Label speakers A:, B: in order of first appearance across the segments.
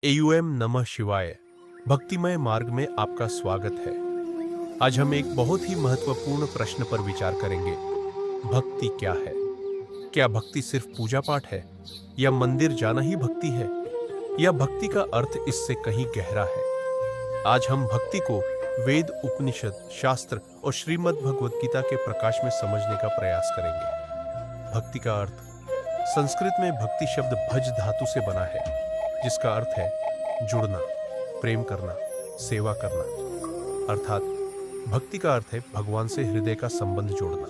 A: AUM नमः शिवाय भक्तिमय मार्ग में आपका स्वागत है। आज हम एक बहुत ही महत्वपूर्ण प्रश्न पर विचार करेंगे। भक्ति क्या है? क्या भक्ति सिर्फ पूजा पाठ है, या मंदिर जाना ही भक्ति है, या भक्ति का अर्थ इससे कहीं गहरा है? आज हम भक्ति को वेद, उपनिषद, शास्त्र और श्रीमद् भगवद गीता के प्रकाश में समझने का प्रयास करेंगे। भक्ति का अर्थ संस्कृत में भक्ति शब्द भज धातु से बना है, जिसका अर्थ है जुड़ना, प्रेम करना, सेवा करना। अर्थात भक्ति का अर्थ है भगवान से हृदय का संबंध जोड़ना।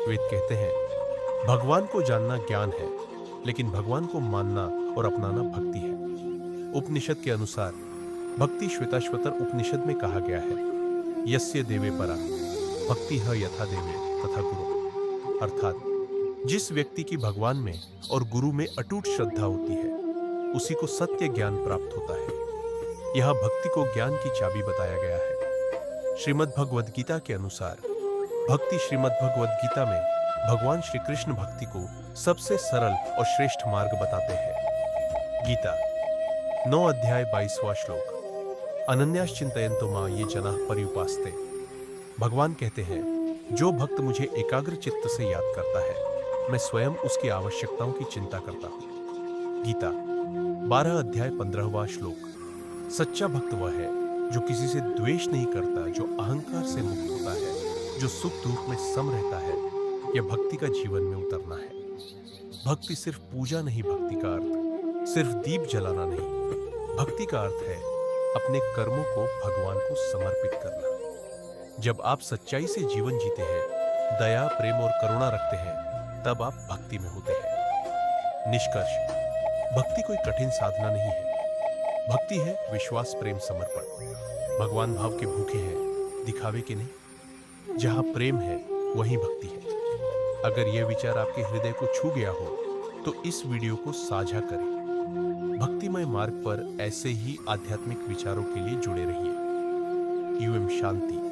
A: वेद कहते हैं भगवान को जानना ज्ञान है, लेकिन भगवान को मानना और अपनाना भक्ति है। उपनिषद के अनुसार भक्ति श्वेताश्वतर उपनिषद में कहा गया है, यस्य देवे परा भक्ति ह यथा देवे तथा गुरु। अर्थात जिस व्यक्ति की भगवान में और गुरु में अटूट श्रद्धा होती है, उसी को सत्य ज्ञान प्राप्त होता है। यह भक्ति को ज्ञान की चाबी बताया गया है। श्रीमद् भगवद गीता के अनुसार भक्ति श्रीमद् भगवद गीता में भगवान श्री कृष्ण भक्ति को सबसे सरल और श्रेष्ठ मार्ग बताते हैं। गीता 9 अध्याय 22वां श्लोक, अनन्याश्चिंतयन्तो मां ये जनाः पर्युपास्ते। भगवान कहते हैं, जो भक्त मुझे एकाग्र चित्त से याद करता है, मैं स्वयं उसकी आवश्यकताओं की चिंता करता हूं। गीता 12 अध्याय 15वां श्लोक, सच्चा भक्त वह है जो किसी से द्वेष नहीं करता, जो अहंकार से मुक्त होता है, जो सुख दुख में सम रहता है। यह भक्ति का जीवन में उतरना है। भक्ति सिर्फ पूजा नहीं, भक्ति का अर्थ सिर्फ दीप जलाना नहीं। भक्ति का अर्थ है अपने कर्मों को भगवान को समर्पित करना। जब आप सच्चाई से जीवन जीते हैं, दया, प्रेम और करुणा रखते हैं, तब आप भक्ति में होते हैं। निष्कर्ष, भक्ति कोई कठिन साधना नहीं है। भक्ति है विश्वास, प्रेम, समर्पण। भगवान भाव के भूखे हैं, दिखावे के नहीं। जहां प्रेम है वहीं भक्ति है। अगर यह विचार आपके हृदय को छू गया हो तो इस वीडियो को साझा करें। भक्तिमय मार्ग पर ऐसे ही आध्यात्मिक विचारों के लिए जुड़े रहिए। यूएम शांति।